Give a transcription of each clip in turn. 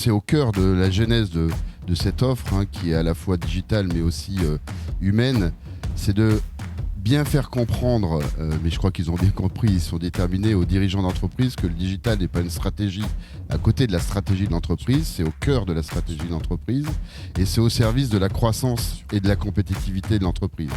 C'est au cœur de la genèse de cette offre, qui est à la fois digitale mais aussi humaine. C'est de bien faire comprendre, mais je crois qu'ils ont bien compris, ils sont déterminés aux dirigeants d'entreprise que le digital n'est pas une stratégie à côté de la stratégie de l'entreprise, c'est au cœur de la stratégie de l'entreprise et c'est au service de la croissance et de la compétitivité de l'entreprise.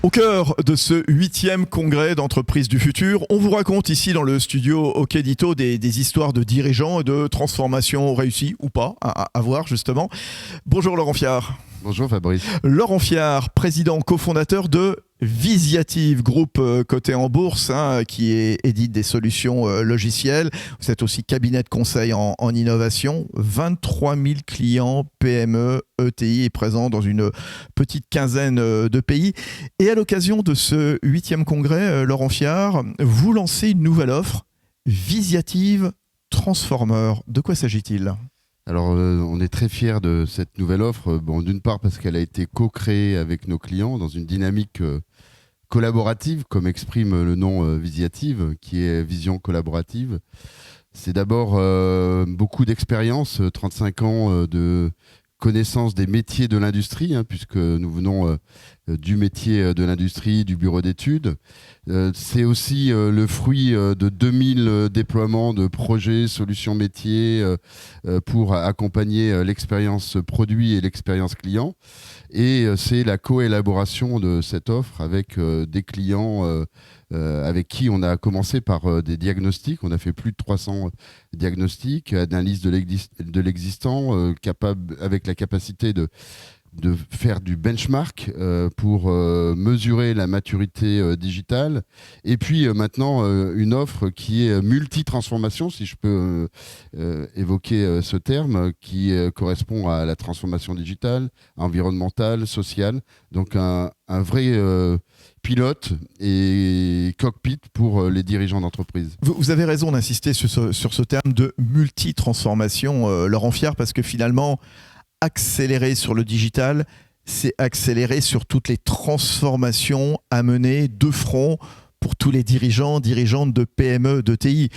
Au cœur de ce 8e congrès d'entreprises du futur, on vous raconte ici dans le studio Okedito des histoires de dirigeants et de transformations réussies ou pas, à voir justement. Bonjour Laurent Fiard. Bonjour Fabrice. Laurent Fiard, président cofondateur de Visiative, groupe coté en bourse, qui édite des solutions logicielles. Vous êtes aussi cabinet de conseil en innovation. 23 000 clients PME, ETI est présent dans une petite quinzaine de pays. Et à l'occasion de ce 8e congrès, Laurent Fiard, vous lancez une nouvelle offre, Visiative Transformer. De quoi s'agit-il ? Alors, on est très fiers de cette nouvelle offre. D'une part parce qu'elle a été co-créée avec nos clients dans une dynamique collaborative, comme exprime le nom Visiative, qui est vision collaborative. C'est d'abord beaucoup d'expérience, 35 ans de connaissance des métiers de l'industrie, puisque nous venons du métier de l'industrie, du bureau d'études. C'est aussi le fruit de 2000 déploiements de projets, solutions métiers pour accompagner l'expérience produit et l'expérience client. Et c'est la co-élaboration de cette offre avec des clients avec qui on a commencé par des diagnostics. On a fait plus de 300 diagnostics, analyse de l'existant, avec la capacité de faire du benchmark pour mesurer la maturité digitale. Et puis maintenant, une offre qui est multi-transformation, si je peux évoquer ce terme, qui correspond à la transformation digitale, environnementale, sociale. Donc un vrai pilote et cockpit pour les dirigeants d'entreprise. Vous avez raison d'insister sur ce terme de multi-transformation, Laurent Fiard, parce que finalement, accélérer sur le digital, c'est accélérer sur toutes les transformations à mener de front pour tous les dirigeantes de PME, d'ETI,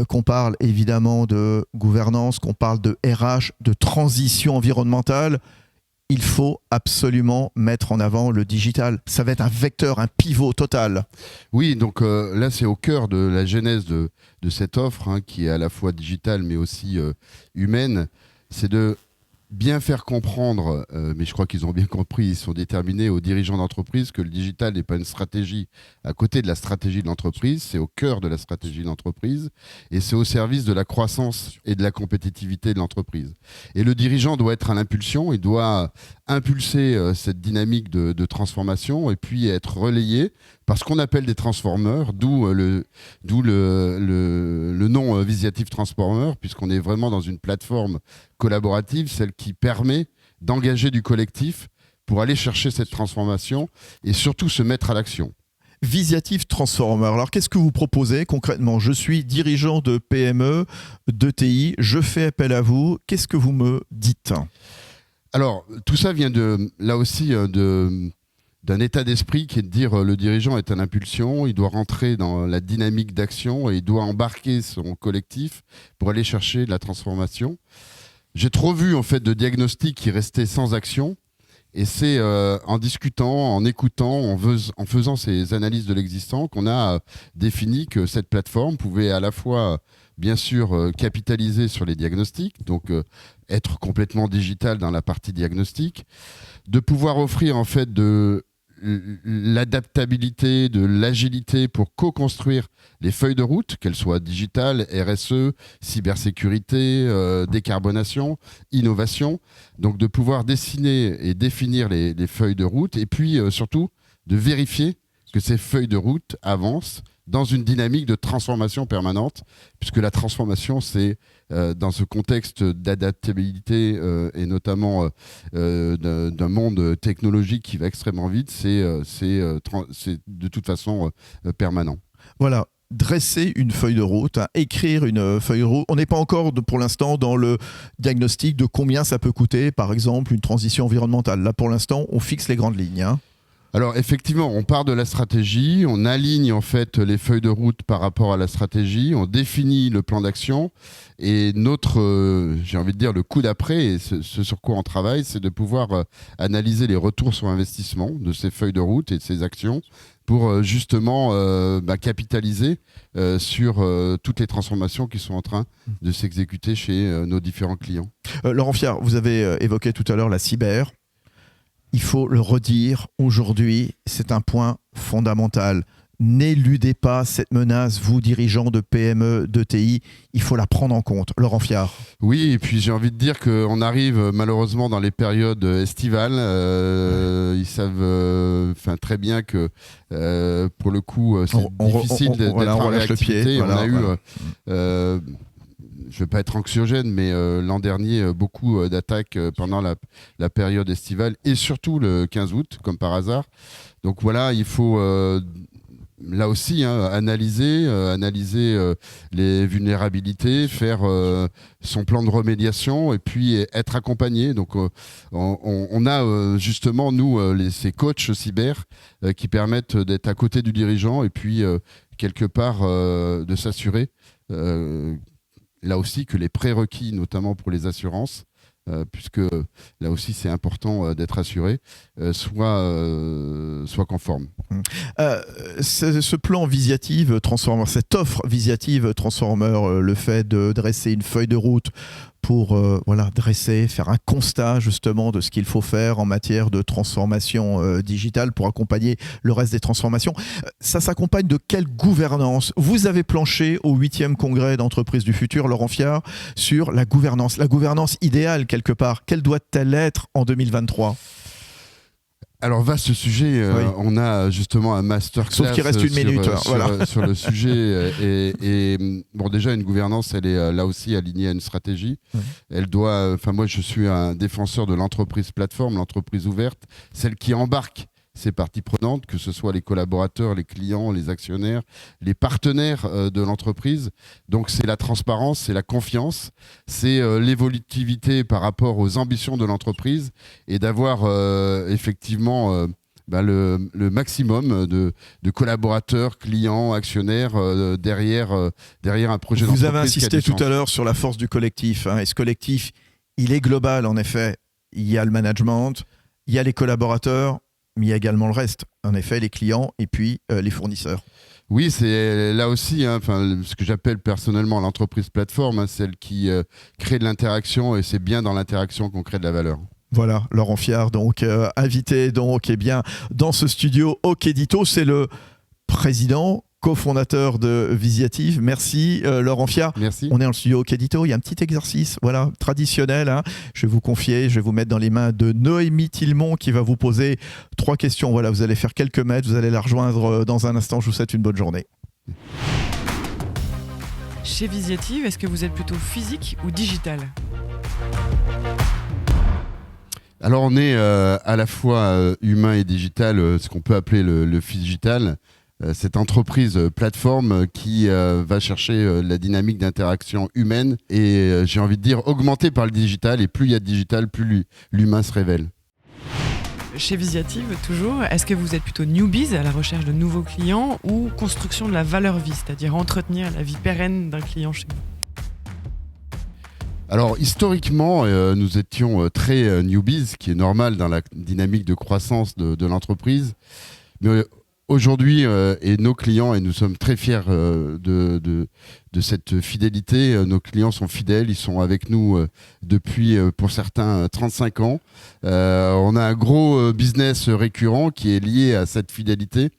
qu'on parle évidemment de gouvernance, qu'on parle de RH, de transition environnementale. Il faut absolument mettre en avant le digital. Ça va être un vecteur, un pivot total. Oui, donc là, c'est au cœur de la genèse de cette offre, qui est à la fois digitale mais aussi humaine. C'est de bien faire comprendre, mais je crois qu'ils ont bien compris, ils sont déterminés aux dirigeants d'entreprise que le digital n'est pas une stratégie à côté de la stratégie de l'entreprise, c'est au cœur de la stratégie de l'entreprise et c'est au service de la croissance et de la compétitivité de l'entreprise. Et le dirigeant doit être à l'impulsion, il doit impulser cette dynamique de transformation et puis être relayé par ce qu'on appelle des transformeurs, d'où le nom Visiative Transformer, puisqu'on est vraiment dans une plateforme collaborative, celle qui permet d'engager du collectif pour aller chercher cette transformation et surtout se mettre à l'action. Visiative Transformer. Alors, qu'est-ce que vous proposez concrètement ? Je suis dirigeant de PME, d'ETI, je fais appel à vous. Qu'est-ce que vous me dites ? Alors, tout ça vient là aussi d'un état d'esprit qui est de dire le dirigeant est à l'impulsion, il doit rentrer dans la dynamique d'action et il doit embarquer son collectif pour aller chercher la transformation. J'ai trop vu en fait de diagnostics qui restaient sans action et c'est en discutant, en écoutant, en faisant ces analyses de l'existant qu'on a défini que cette plateforme pouvait à la fois bien sûr capitaliser sur les diagnostics, donc être complètement digital dans la partie diagnostic, de pouvoir offrir en fait de l'adaptabilité, de l'agilité pour co-construire les feuilles de route, qu'elles soient digitales, RSE, cybersécurité, décarbonation, innovation. Donc de pouvoir dessiner et définir les feuilles de route et puis surtout de vérifier que ces feuilles de route avancent dans une dynamique de transformation permanente, puisque la transformation, c'est dans ce contexte d'adaptabilité et notamment d'un monde technologique qui va extrêmement vite, c'est de toute façon permanent. Voilà. Dresser une feuille de route, écrire une feuille de route. On n'est pas encore pour l'instant dans le diagnostic de combien ça peut coûter, par exemple, une transition environnementale. Là, pour l'instant, on fixe les grandes lignes. Alors effectivement, on part de la stratégie, on aligne en fait les feuilles de route par rapport à la stratégie, on définit le plan d'action et notre, j'ai envie de dire, le coup d'après, et ce sur quoi on travaille, c'est de pouvoir analyser les retours sur investissement de ces feuilles de route et de ces actions pour justement capitaliser sur toutes les transformations qui sont en train de s'exécuter chez nos différents clients. Laurent Fiard, vous avez évoqué tout à l'heure la cyber. Il faut le redire aujourd'hui, c'est un point fondamental. N'éludez pas cette menace, vous dirigeants de PME, d'ETI, il faut la prendre en compte. Laurent Fiard. Oui, et puis j'ai envie de dire qu'on arrive malheureusement dans les périodes estivales. Ils savent très bien que pour le coup, c'est difficile d'être en réactivité. Voilà, on a eu... je ne veux pas être anxiogène, mais l'an dernier, beaucoup d'attaques pendant la période estivale et surtout le 15 août, comme par hasard. Donc voilà, il faut là aussi analyser les vulnérabilités, faire son plan de remédiation et puis être accompagné. Donc on a justement, nous, ces coachs cyber qui permettent d'être à côté du dirigeant et puis quelque part de s'assurer là aussi que les prérequis, notamment pour les assurances, puisque là aussi c'est important d'être assuré, soient conformes. Ce plan Visiative Transformer, cette offre Visiative Transformer, le fait de dresser une feuille de route pour faire un constat justement de ce qu'il faut faire en matière de transformation digitale pour accompagner le reste des transformations. Ça s'accompagne de quelle gouvernance? Vous avez planché au 8e congrès d'entreprise du futur, Laurent Fiard, sur la gouvernance idéale quelque part. Quelle doit-elle être en 2023? Alors vaste sujet, oui. On a justement un masterclass sauf qu'il reste une minute, sur le sujet et bon, déjà une gouvernance, elle est là aussi alignée à une stratégie. Elle doit, moi je suis un défenseur de l'entreprise plateforme, l'entreprise ouverte, celle qui embarque ces parties prenantes, que ce soit les collaborateurs, les clients, les actionnaires, les partenaires de l'entreprise. Donc c'est la transparence, c'est la confiance, c'est l'évolutivité par rapport aux ambitions de l'entreprise et d'avoir effectivement le maximum de collaborateurs, clients, actionnaires derrière un projet d'entreprise. Vous avez insisté tout à l'heure sur la force du collectif. Et ce collectif, il est global en effet. Il y a le management, il y a les collaborateurs, mais il y a également le reste, en effet, les clients et puis les fournisseurs. Oui, c'est là aussi ce que j'appelle personnellement l'entreprise plateforme, celle qui crée de l'interaction et c'est bien dans l'interaction qu'on crée de la valeur. Voilà, Laurent Fiard, donc invité dans ce studio au Quedito, c'est le président, cofondateur de Visiative. Merci Laurent Fiard. Merci. On est dans le studio au Quedito, il y a un petit exercice traditionnel. Je vais vous mettre dans les mains de Noémie Tillemont qui va vous poser 3 questions. Voilà, vous allez faire quelques mètres, vous allez la rejoindre dans un instant. Je vous souhaite une bonne journée. Chez Visiative, est-ce que vous êtes plutôt physique ou digital ? Alors on est à la fois humain et digital, ce qu'on peut appeler le phygital. Cette entreprise plateforme qui va chercher la dynamique d'interaction humaine et j'ai envie de dire augmentée par le digital, et plus il y a de digital, plus l'humain se révèle. Chez Visiative, toujours, est-ce que vous êtes plutôt newbies à la recherche de nouveaux clients ou construction de la valeur vie, c'est-à-dire entretenir la vie pérenne d'un client chez vous ? Alors historiquement, nous étions très newbies, ce qui est normal dans la dynamique de croissance de l'entreprise. Mais aujourd'hui, et nos clients, et nous sommes très fiers de cette fidélité, nos clients sont fidèles, ils sont avec nous depuis, pour certains, 35 ans. On a un gros business récurrent qui est lié à cette fidélité.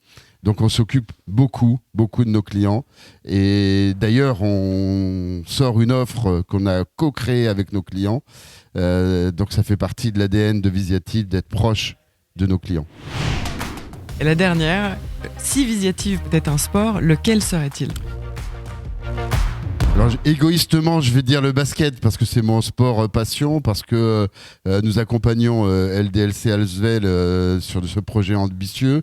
Donc on s'occupe beaucoup de nos clients. Et d'ailleurs, on sort une offre qu'on a co-créée avec nos clients. Donc ça fait partie de l'ADN de Visiative d'être proche de nos clients. Et la dernière, si Visiative peut être un sport, lequel serait-il ? Alors égoïstement, je vais dire le basket parce que c'est mon sport passion, parce que nous accompagnons LDLC Asvel sur ce projet ambitieux,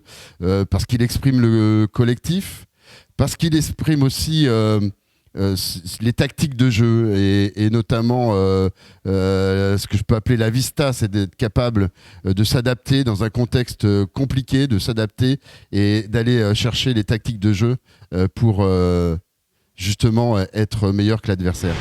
parce qu'il exprime le collectif, parce qu'il exprime aussi les tactiques de jeu et notamment ce que je peux appeler la vista, c'est d'être capable de s'adapter dans un contexte compliqué, de s'adapter et d'aller chercher les tactiques de jeu pour justement être meilleur que l'adversaire.